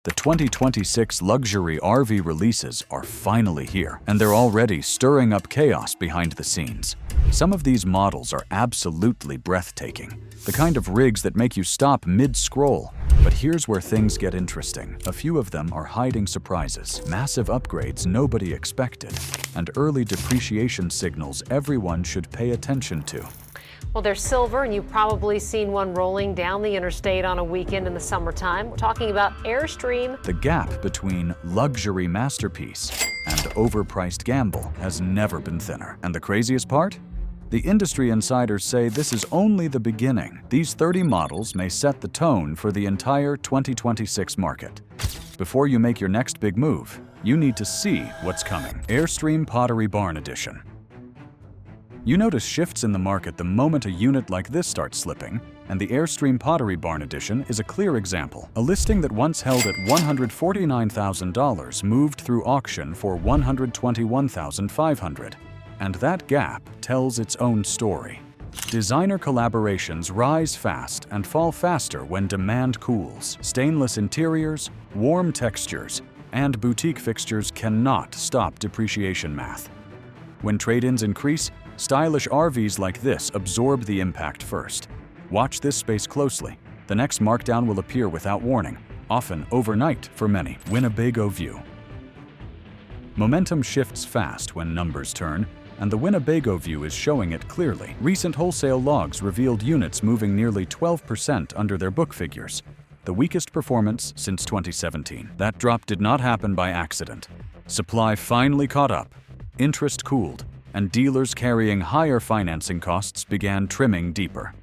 The 2026 luxury R-Vee releases are finally here, and they're already stirring up chaos behind the scenes. Some of these models are absolutely breathtaking, the kind of rigs that make you stop mid-scroll. But here's where things get interesting. A few of them are hiding surprises, massive upgrades nobody expected, and early depreciation signals everyone should pay attention to. Well, they're silver, and you've probably seen one rolling down the interstate on a weekend in the summertime. We're talking about Airstream. The gap between luxury masterpiece and overpriced gamble has never been thinner. And the craziest part? The industry insiders say this is only the beginning. These 30 models may set the tone for the entire 2026 market. Before you make your next big move, you need to see what's coming. Airstream Pottery Barn Edition. You notice shifts in the market the moment a unit like this starts slipping, and the Airstream Pottery Barn Edition is a clear example. A listing that once held at $149,000 moved through auction for $121,500, and that gap tells its own story. Designer collaborations rise fast and fall faster when demand cools. Stainless interiors, warm textures, and boutique fixtures cannot stop depreciation math. When trade-ins increase, stylish RVs like this absorb the impact first. Watch this space closely. The next markdown will appear without warning, often overnight for many. Winnebago View. Momentum shifts fast when numbers turn, and the Winnebago View is showing it clearly. Recent wholesale logs revealed units moving nearly 12% under their book figures, the weakest performance since 2017. That drop did not happen by accident. Supply finally caught up, interest cooled, and dealers carrying higher financing costs began trimming deeper.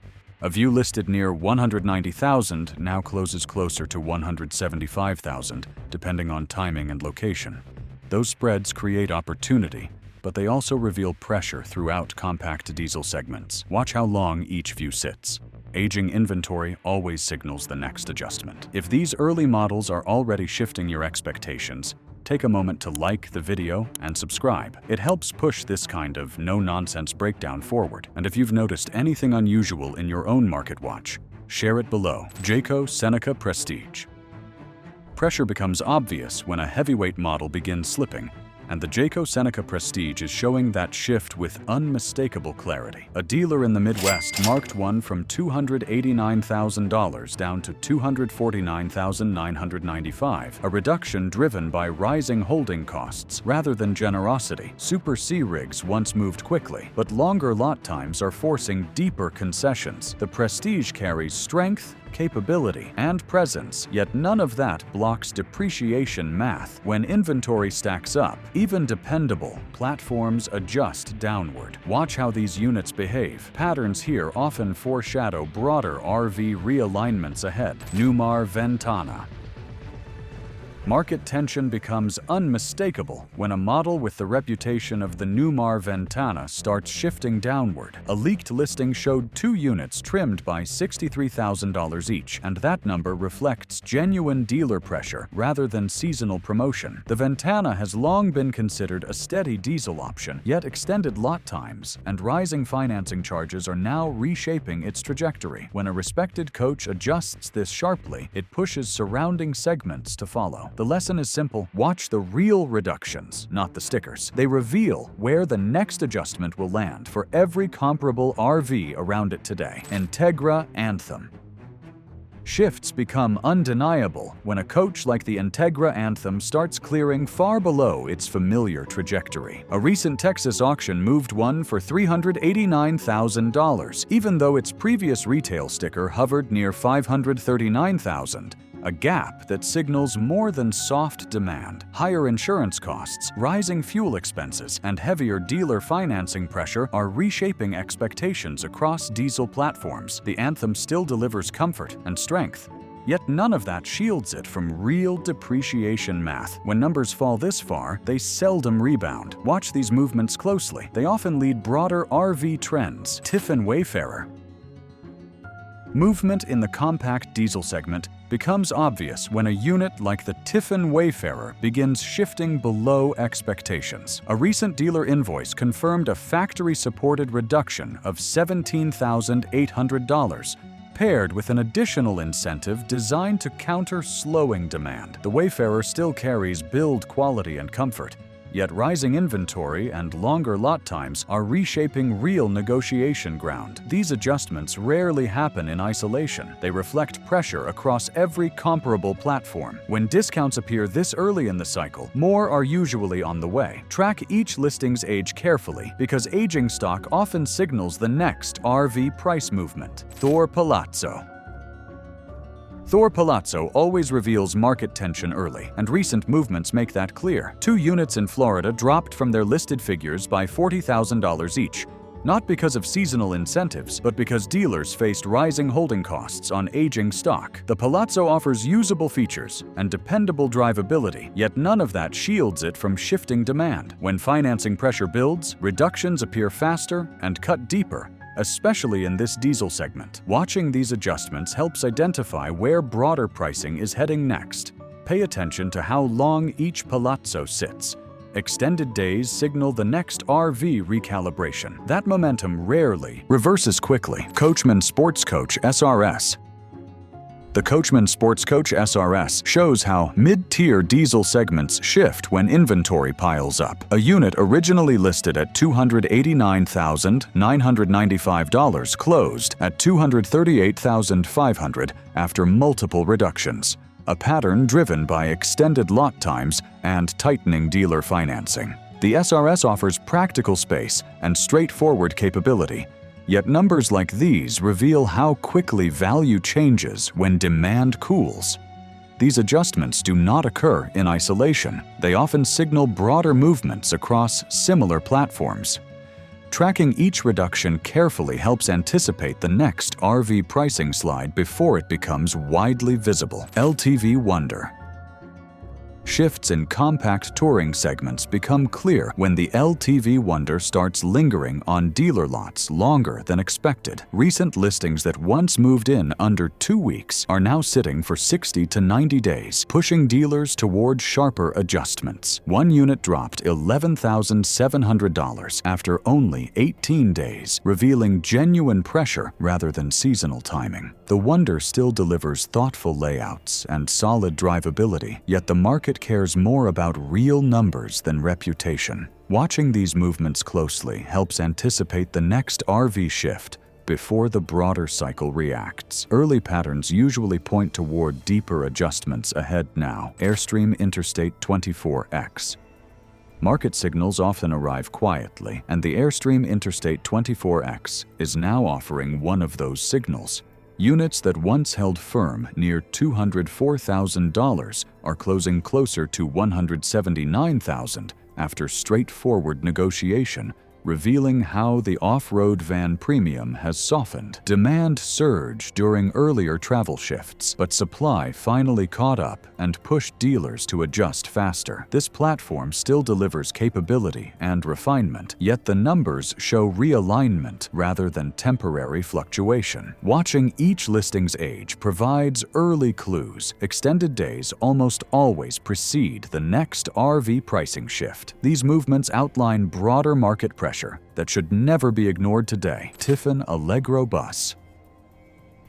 A View listed near $190,000 now closes closer to $175,000, depending on timing and location. Those spreads create opportunity, but they also reveal pressure throughout compact diesel segments. Watch how long each View sits. Aging inventory always signals the next adjustment. If these early models are already shifting your expectations, take a moment to like the video and subscribe. It helps push this kind of no-nonsense breakdown forward. And if you've noticed anything unusual in your own market watch, share it below. Jayco Seneca Prestige. Pressure becomes obvious when a heavyweight model begins slipping, and the Jayco Seneca Prestige is showing that shift with unmistakable clarity. A dealer in the Midwest marked one from $289,000 down to $249,995, a reduction driven by rising holding costs rather than generosity. Super C rigs once moved quickly, but longer lot times are forcing deeper concessions. The Prestige carries strength, capability, and presence, yet none of that blocks depreciation math. When inventory stacks up, even dependable platforms adjust downward. Watch how these units behave. Patterns here often foreshadow broader R-Vee realignments ahead. Newmar Ventana. Market tension becomes unmistakable when a model with the reputation of the Newmar Ventana starts shifting downward. A leaked listing showed 2 units trimmed by $63,000 each, and that number reflects genuine dealer pressure rather than seasonal promotion. The Ventana has long been considered a steady diesel option, yet extended lot times and rising financing charges are now reshaping its trajectory. When a respected coach adjusts this sharply, it pushes surrounding segments to follow. The lesson is simple. Watch the real reductions, not the stickers. They reveal where the next adjustment will land for every comparable R-Vee around it today. Entegra Anthem. Shifts become undeniable when a coach like the Entegra Anthem starts clearing far below its familiar trajectory. A recent Texas auction moved one for $389,000, even though its previous retail sticker hovered near $539,000. A gap that signals more than soft demand. Higher insurance costs, rising fuel expenses, and heavier dealer financing pressure are reshaping expectations across diesel platforms. The Anthem still delivers comfort and strength, yet none of that shields it from real depreciation math. When numbers fall this far, they seldom rebound. Watch these movements closely. They often lead broader R-Vee trends. Tiffin Wayfarer. Movement in the compact diesel segment becomes obvious when a unit like the Tiffin Wayfarer begins shifting below expectations. A recent dealer invoice confirmed a factory-supported reduction of $17,800, paired with an additional incentive designed to counter slowing demand. The Wayfarer still carries build quality and comfort, yet rising inventory and longer lot times are reshaping real negotiation ground. These adjustments rarely happen in isolation. They reflect pressure across every comparable platform. When discounts appear this early in the cycle, more are usually on the way. Track each listing's age carefully, because aging stock often signals the next R-Vee price movement. Thor Palazzo. Thor Palazzo always reveals market tension early, and recent movements make that clear. 2 units in Florida dropped from their listed figures by $40,000 each, not because of seasonal incentives, but because dealers faced rising holding costs on aging stock. The Palazzo offers usable features and dependable drivability, yet none of that shields it from shifting demand. When financing pressure builds, reductions appear faster and cut deeper, especially in this diesel segment. Watching these adjustments helps identify where broader pricing is heading next. Pay attention to how long each Palazzo sits. Extended days signal the next R-Vee recalibration. That momentum rarely reverses quickly. Coachmen Sportscoach SRS. The Coachmen Sportscoach SRS shows how mid-tier diesel segments shift when inventory piles up. A unit originally listed at $289,995 closed at $238,500 after multiple reductions, a pattern driven by extended lot times and tightening dealer financing. The SRS offers practical space and straightforward capability. Yet numbers like these reveal how quickly value changes when demand cools. These adjustments do not occur in isolation. They often signal broader movements across similar platforms. Tracking each reduction carefully helps anticipate the next R-Vee pricing slide before it becomes widely visible. LTV Wonder. Shifts in compact touring segments become clear when the LTV Wonder starts lingering on dealer lots longer than expected. Recent listings that once moved in under 2 weeks are now sitting for 60 to 90 days, pushing dealers toward sharper adjustments. 1 unit dropped $11,700 after only 18 days, revealing genuine pressure rather than seasonal timing. The Wonder still delivers thoughtful layouts and solid drivability, yet the market cares more about real numbers than reputation. Watching these movements closely helps anticipate the next R-Vee shift before the broader cycle reacts. Early patterns usually point toward deeper adjustments ahead now. Airstream Interstate 24X. Market signals often arrive quietly, and the Airstream Interstate 24X is now offering one of those signals. Units that once held firm near $204,000 are closing closer to $179,000 after straightforward negotiation, revealing how the off-road van premium has softened. Demand surged during earlier travel shifts, but supply finally caught up and pushed dealers to adjust faster. This platform still delivers capability and refinement, yet the numbers show realignment rather than temporary fluctuation. Watching each listing's age provides early clues. Extended days almost always precede the next R-Vee pricing shift. These movements outline broader market pressure that should never be ignored today. Tiffin Allegro Bus.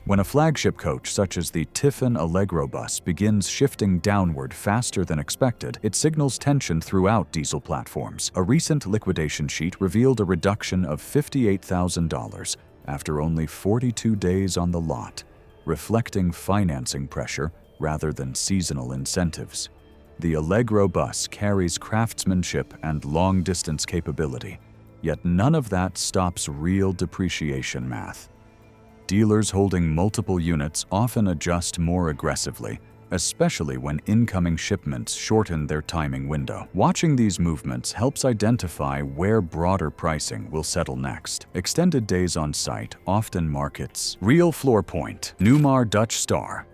When a flagship coach such as the Tiffin Allegro Bus begins shifting downward faster than expected, it signals tension throughout diesel platforms. A recent liquidation sheet revealed a reduction of $58,000 after only 42 days on the lot, reflecting financing pressure rather than seasonal incentives. The Allegro Bus carries craftsmanship and long-distance capability, yet none of that stops real depreciation math. Dealers holding multiple units often adjust more aggressively, especially when incoming shipments shorten their timing window. Watching these movements helps identify where broader pricing will settle next. Extended days on site often mark its real floor point. Newmar Dutch Star.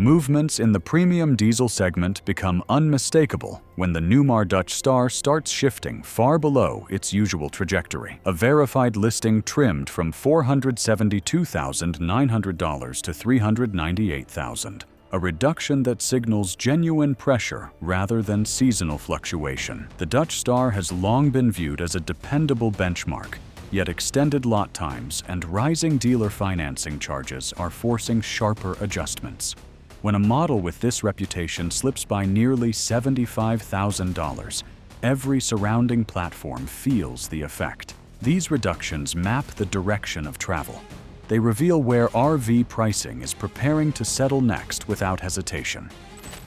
Movements in the premium diesel segment become unmistakable when the Newmar Dutch Star starts shifting far below its usual trajectory. A verified listing trimmed from $472,900 to $398,000, a reduction that signals genuine pressure rather than seasonal fluctuation. The Dutch Star has long been viewed as a dependable benchmark, Yet extended lot times and rising dealer financing charges are forcing sharper adjustments. When a model with this reputation slips by nearly $75,000, every surrounding platform feels the effect. These reductions map the direction of travel. They reveal where R-Vee pricing is preparing to settle next without hesitation.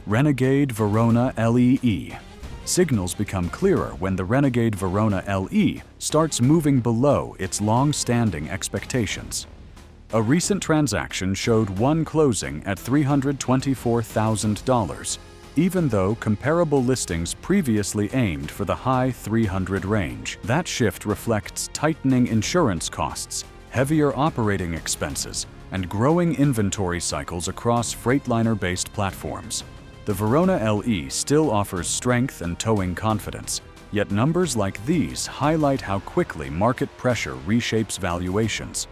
Renegade Verona LEE. Signals become clearer when the Renegade Verona LE starts moving below its long-standing expectations. A recent transaction showed one closing at $324,000, even though comparable listings previously aimed for the high $300,000 range. That shift reflects tightening insurance costs, heavier operating expenses, and growing inventory cycles across Freightliner-based platforms. The Verona LE still offers strength and towing confidence, yet numbers like these highlight how quickly market pressure reshapes valuations.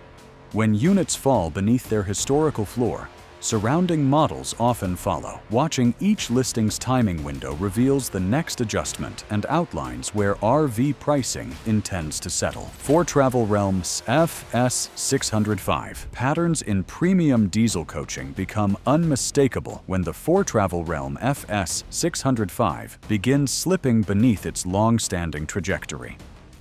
When units fall beneath their historical floor, surrounding models often follow. Watching each listing's timing window reveals the next adjustment and outlines where R-Vee pricing intends to settle. Foretravel Realm's FS605. Patterns in premium diesel coaching become unmistakable when the Foretravel Realm FS605 begins slipping beneath its long-standing trajectory.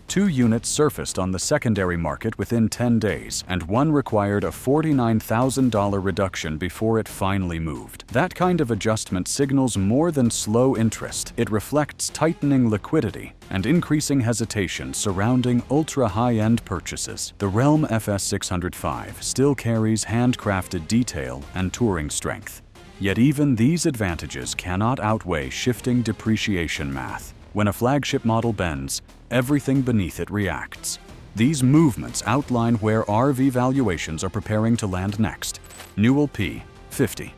2 units surfaced on the secondary market within 10 days, and one required a $49,000 reduction before it finally moved. That kind of adjustment signals more than slow interest. It reflects tightening liquidity and increasing hesitation surrounding ultra-high-end purchases. The Realm FS605 still carries handcrafted detail and touring strength. Yet even these advantages cannot outweigh shifting depreciation math. When a flagship model bends, everything beneath it reacts. These movements outline where R-Vee valuations are preparing to land next. Newell P50.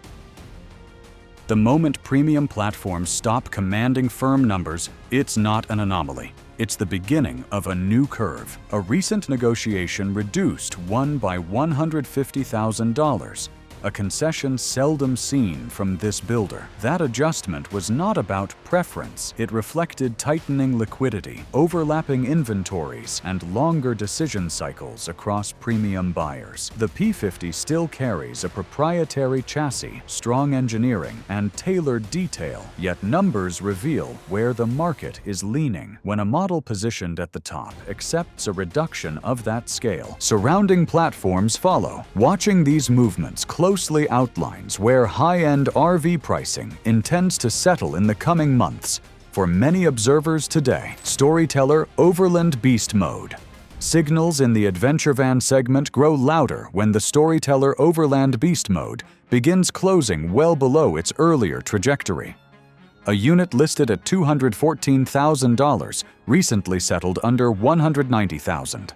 The moment premium platforms stop commanding firm numbers, it's not an anomaly. It's the beginning of a new curve. A recent negotiation reduced one by $150,000. A concession seldom seen from this builder. That adjustment was not about preference. It reflected tightening liquidity, overlapping inventories, and longer decision cycles across premium buyers. The P50 still carries a proprietary chassis, strong engineering, and tailored detail, yet numbers reveal where the market is leaning. When a model positioned at the top accepts a reduction of that scale, surrounding platforms follow. Watching these movements closely outlines where high-end R-Vee pricing intends to settle in the coming months. For many observers today, Storyteller Overland Beast Mode. Signals in the adventure van segment grow louder when the Storyteller Overland Beast Mode begins closing well below its earlier trajectory. A unit listed at $214,000 recently settled under $190,000,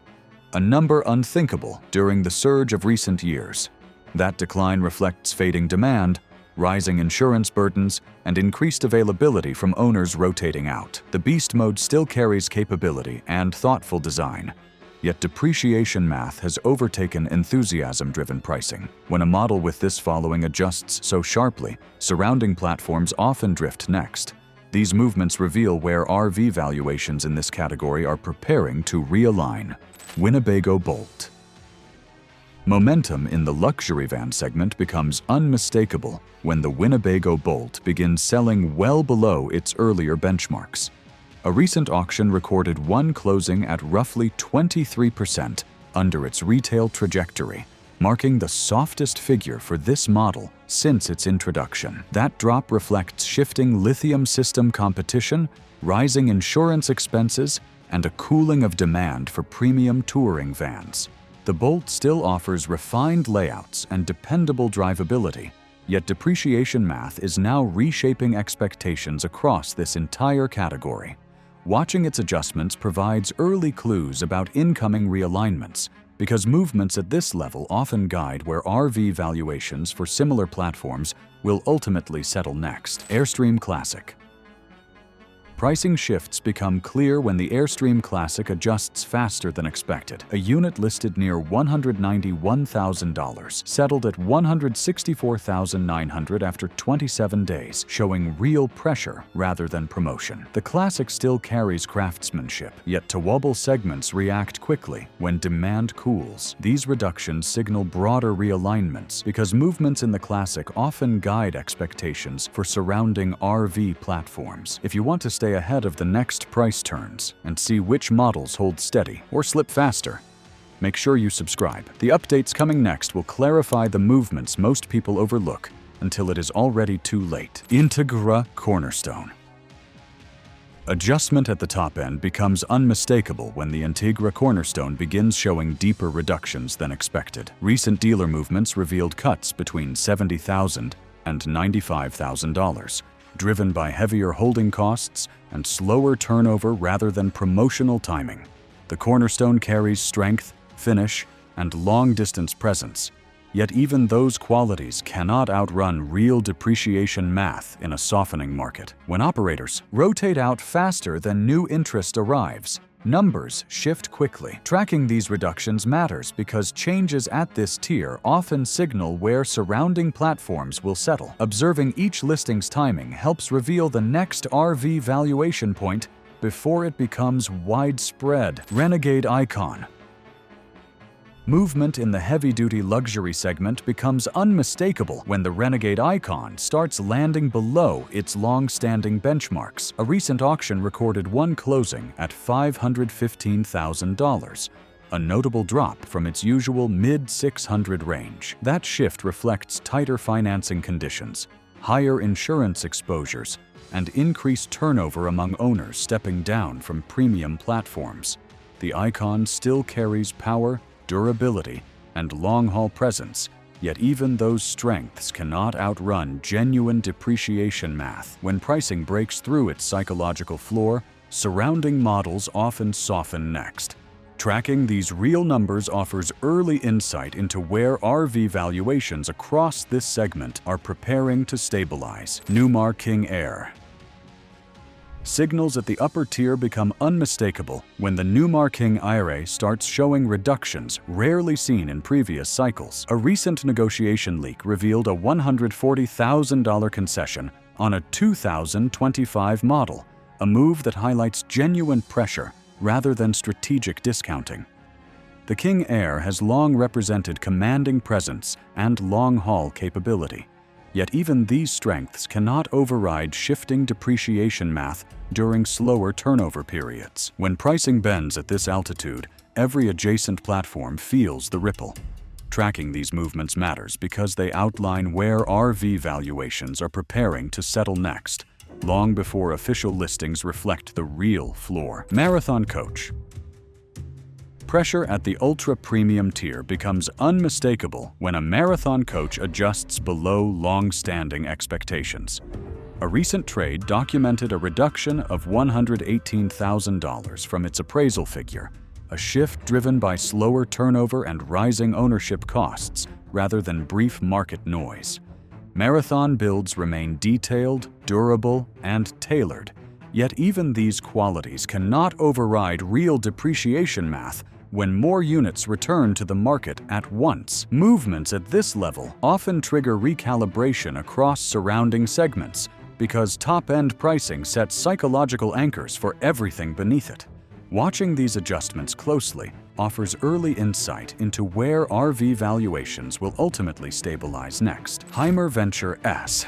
a number unthinkable during the surge of recent years. That decline reflects fading demand, rising insurance burdens, and increased availability from owners rotating out. The Beast Mode still carries capability and thoughtful design, yet depreciation math has overtaken enthusiasm-driven pricing. When a model with this following adjusts so sharply, surrounding platforms often drift next. These movements reveal where R-Vee valuations in this category are preparing to realign. Winnebago Boldt. Momentum in the luxury van segment becomes unmistakable when the Winnebago Boldt begins selling well below its earlier benchmarks. A recent auction recorded one closing at roughly 23% under its retail trajectory, marking the softest figure for this model since its introduction. That drop reflects shifting lithium system competition, rising insurance expenses, and a cooling of demand for premium touring vans. The Boldt still offers refined layouts and dependable drivability, yet depreciation math is now reshaping expectations across this entire category. Watching its adjustments provides early clues about incoming realignments, because movements at this level often guide where R-Vee valuations for similar platforms will ultimately settle next. Airstream Classic. Pricing shifts become clear when the Airstream Classic adjusts faster than expected. A unit listed near $191,000 settled at $164,900 after 27 days, showing real pressure rather than promotion. The Classic still carries craftsmanship, yet towable segments react quickly when demand cools. These reductions signal broader realignments because movements in the Classic often guide expectations for surrounding R-Vee platforms. If you want to stay ahead of the next price turns and see which models hold steady or slip faster, make sure you subscribe. The updates coming next will clarify the movements most people overlook until it is already too late. Entegra Cornerstone. Adjustment at the top end becomes unmistakable when the Entegra Cornerstone begins showing deeper reductions than expected. Recent dealer movements revealed cuts between $70,000 and $95,000. Driven by heavier holding costs and slower turnover rather than promotional timing. The Cornerstone carries strength, finish, and long-distance presence, yet even those qualities cannot outrun real depreciation math in a softening market. When operators rotate out faster than new interest arrives, numbers shift quickly. Tracking these reductions matters because changes at this tier often signal where surrounding platforms will settle. Observing each listing's timing helps reveal the next R-Vee valuation point before it becomes widespread. Renegade Icon. Movement in the heavy-duty luxury segment becomes unmistakable when the Renegade Icon starts landing below its long-standing benchmarks. A recent auction recorded one closing at $515,000, a notable drop from its usual mid-600 range. That shift reflects tighter financing conditions, higher insurance exposures, and increased turnover among owners stepping down from premium platforms. The Icon still carries power, durability, and long-haul presence, yet even those strengths cannot outrun genuine depreciation math. When pricing breaks through its psychological floor, surrounding models often soften next. Tracking these real numbers offers early insight into where R-Vee valuations across this segment are preparing to stabilize. Newmar King Aire. Signals at the upper tier become unmistakable when the Newmar King Aire starts showing reductions rarely seen in previous cycles. A recent negotiation leak revealed a $140,000 concession on a 2025 model, a move that highlights genuine pressure rather than strategic discounting. The King Aire has long represented commanding presence and long-haul capability. Yet even these strengths cannot override shifting depreciation math during slower turnover periods. When pricing bends at this altitude, every adjacent platform feels the ripple. Tracking these movements matters because they outline where R-Vee valuations are preparing to settle next, long before official listings reflect the real floor. Marathon Coach. Pressure at the ultra-premium tier becomes unmistakable when a marathon coach adjusts below long-standing expectations. A recent trade documented a reduction of $118,000 from its appraisal figure, a shift driven by slower turnover and rising ownership costs rather than brief market noise. Marathon builds remain detailed, durable, and tailored, yet even these qualities cannot override real depreciation math when more units return to the market at once. Movements at this level often trigger recalibration across surrounding segments because top-end pricing sets psychological anchors for everything beneath it. Watching these adjustments closely offers early insight into where R-Vee valuations will ultimately stabilize next. Hymer Venture S.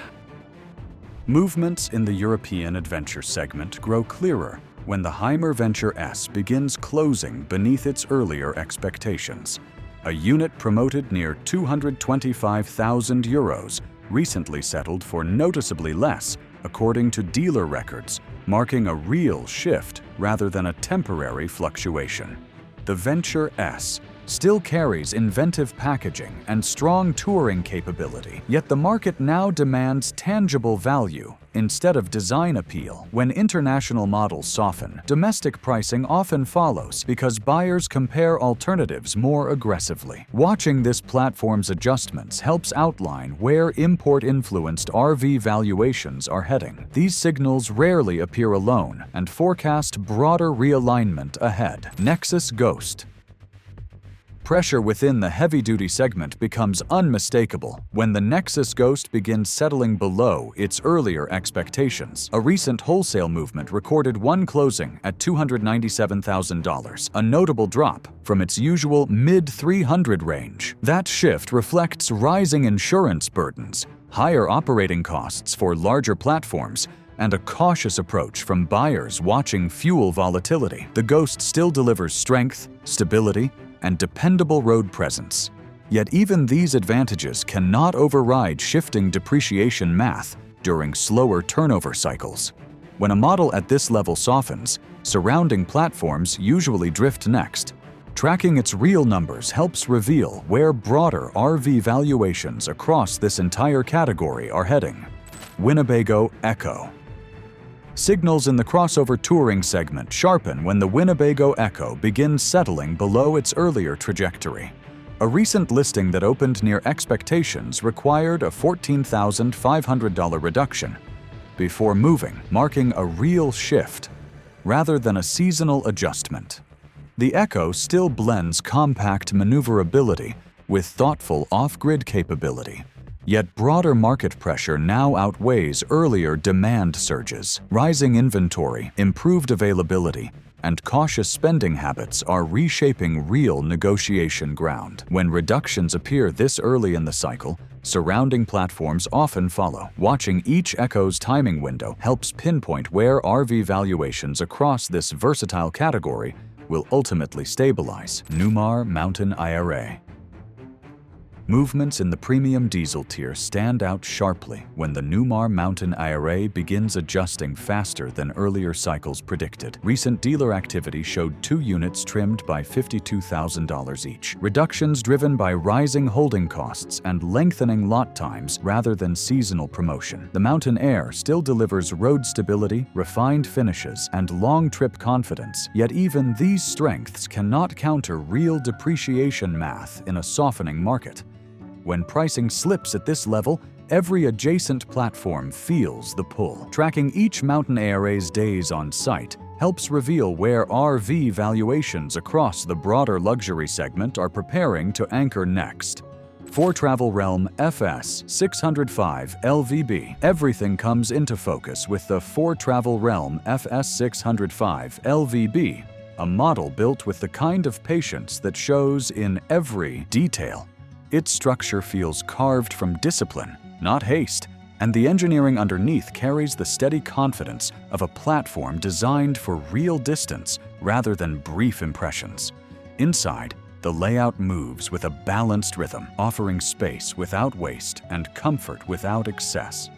Movements in the European adventure segment grow clearer when the Hymer Venture S begins closing beneath its earlier expectations. A unit promoted near €225,000 recently settled for noticeably less, according to dealer records, marking a real shift rather than a temporary fluctuation. The Venture S still carries inventive packaging and strong touring capability. Yet the market now demands tangible value instead of design appeal. When international models soften, domestic pricing often follows because buyers compare alternatives more aggressively. Watching this platform's adjustments helps outline where import-influenced R-Vee valuations are heading. These signals rarely appear alone and forecast broader realignment ahead. Nexus Ghost. Pressure within the heavy-duty segment becomes unmistakable when the Nexus Ghost begins settling below its earlier expectations. A recent wholesale movement recorded one closing at $297,000, a notable drop from its usual mid-300 range. That shift reflects rising insurance burdens, higher operating costs for larger platforms, and a cautious approach from buyers watching fuel volatility. The Ghost still delivers strength, stability, and dependable road presence. Yet even these advantages cannot override shifting depreciation math during slower turnover cycles. When a model at this level softens, surrounding platforms usually drift next. Tracking its real numbers helps reveal where broader R-Vee valuations across this entire category are heading. Winnebago Ekko. Signals in the crossover touring segment sharpen when the Winnebago Ekko begins settling below its earlier trajectory. A recent listing that opened near expectations required a $14,500 reduction before moving, marking a real shift rather than a seasonal adjustment. The Ekko still blends compact maneuverability with thoughtful off-grid capability. Yet broader market pressure now outweighs earlier demand surges. Rising inventory, improved availability, and cautious spending habits are reshaping real negotiation ground. When reductions appear this early in the cycle, surrounding platforms often follow. Watching each Ekko's timing window helps pinpoint where R-Vee valuations across this versatile category will ultimately stabilize. Newmar Mountain Aire. Movements in the premium diesel tier stand out sharply when the Newmar Mountain Aire begins adjusting faster than earlier cycles predicted. Recent dealer activity showed 2 units trimmed by $52,000 each. Reductions driven by rising holding costs and lengthening lot times rather than seasonal promotion. The Mountain Aire still delivers road stability, refined finishes, and long trip confidence, yet even these strengths cannot counter real depreciation math in a softening market. When pricing slips at this level, every adjacent platform feels the pull. Tracking each Mountain Aire's days on site helps reveal where R-Vee valuations across the broader luxury segment are preparing to anchor next. Foretravel Realm FS 605 LVB. Everything comes into focus with the Foretravel Realm FS 605 LVB, a model built with the kind of patience that shows in every detail. Its structure feels carved from discipline, not haste, and the engineering underneath carries the steady confidence of a platform designed for real distance rather than brief impressions. Inside, the layout moves with a balanced rhythm, offering space without waste and comfort without excess.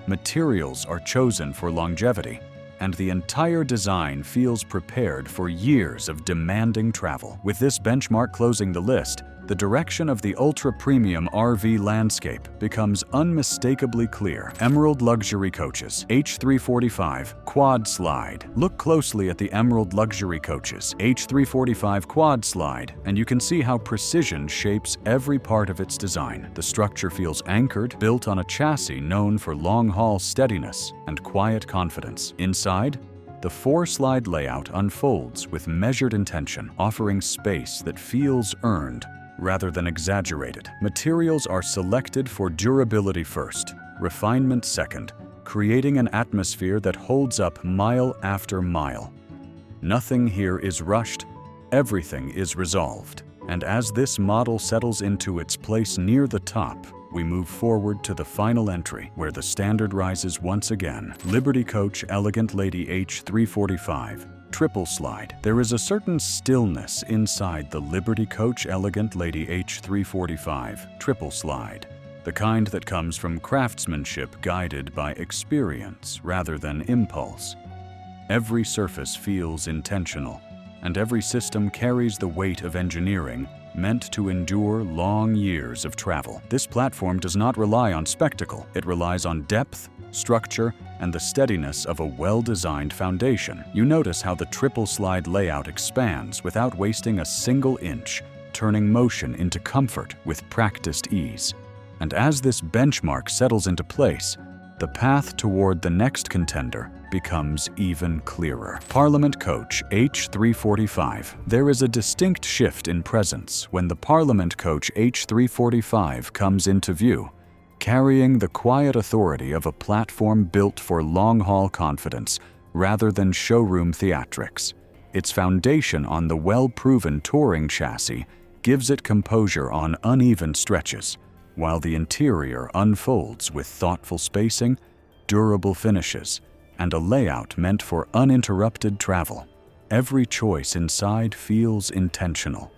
Materials are chosen for longevity, and the entire design feels prepared for years of demanding travel. With this benchmark closing the list, the direction of the ultra-premium R-Vee landscape becomes unmistakably clear. Emerald Luxury Coaches H345 Quad Slide. Look closely at the Emerald Luxury Coaches H345 Quad Slide, and you can see how precision shapes every part of its design. The structure feels anchored, built on a chassis known for long-haul steadiness and quiet confidence. Inside, the 4-slide layout unfolds with measured intention, offering space that feels earned rather than exaggerated. Materials are selected for durability first, refinement second, creating an atmosphere that holds up mile after mile. Nothing here is rushed, everything is resolved. And as this model settles into its place near the top, we move forward to the final entry, where the standard rises once again. Liberty Coach Elegant Lady H345. Triple slide. There is a certain stillness inside the Liberty Coach Elegant Lady H345 triple slide, the kind that comes from craftsmanship guided by experience rather than impulse. Every surface feels intentional, and every system carries the weight of engineering meant to endure long years of travel. This platform does not rely on spectacle. It relies on depth, structure, and the steadiness of a well-designed foundation. You notice how the triple slide layout expands without wasting a single inch, turning motion into comfort with practiced ease. And as this benchmark settles into place, the path toward the next contender becomes even clearer. Parliament Coach H345. There is a distinct shift in presence when the Parliament Coach H345 comes into view, carrying the quiet authority of a platform built for long-haul confidence rather than showroom theatrics. Its foundation on the well-proven touring chassis gives it composure on uneven stretches, while the interior unfolds with thoughtful spacing, durable finishes, and a layout meant for uninterrupted travel. Every choice inside feels intentional,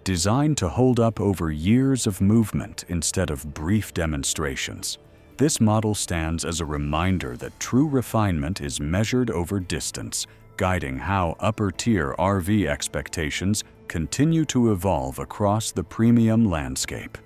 designed to hold up over years of movement instead of brief demonstrations. This model stands as a reminder that true refinement is measured over distance, guiding how upper-tier R-V expectations continue to evolve across the premium landscape.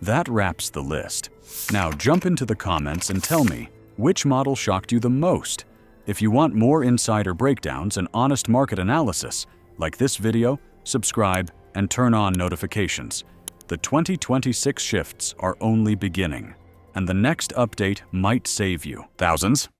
That wraps the list. Now jump into the comments and tell me, which model shocked you the most? If you want more insider breakdowns and honest market analysis, like this video, subscribe, and turn on notifications. The 2026 shifts are only beginning, and the next update might save you thousands.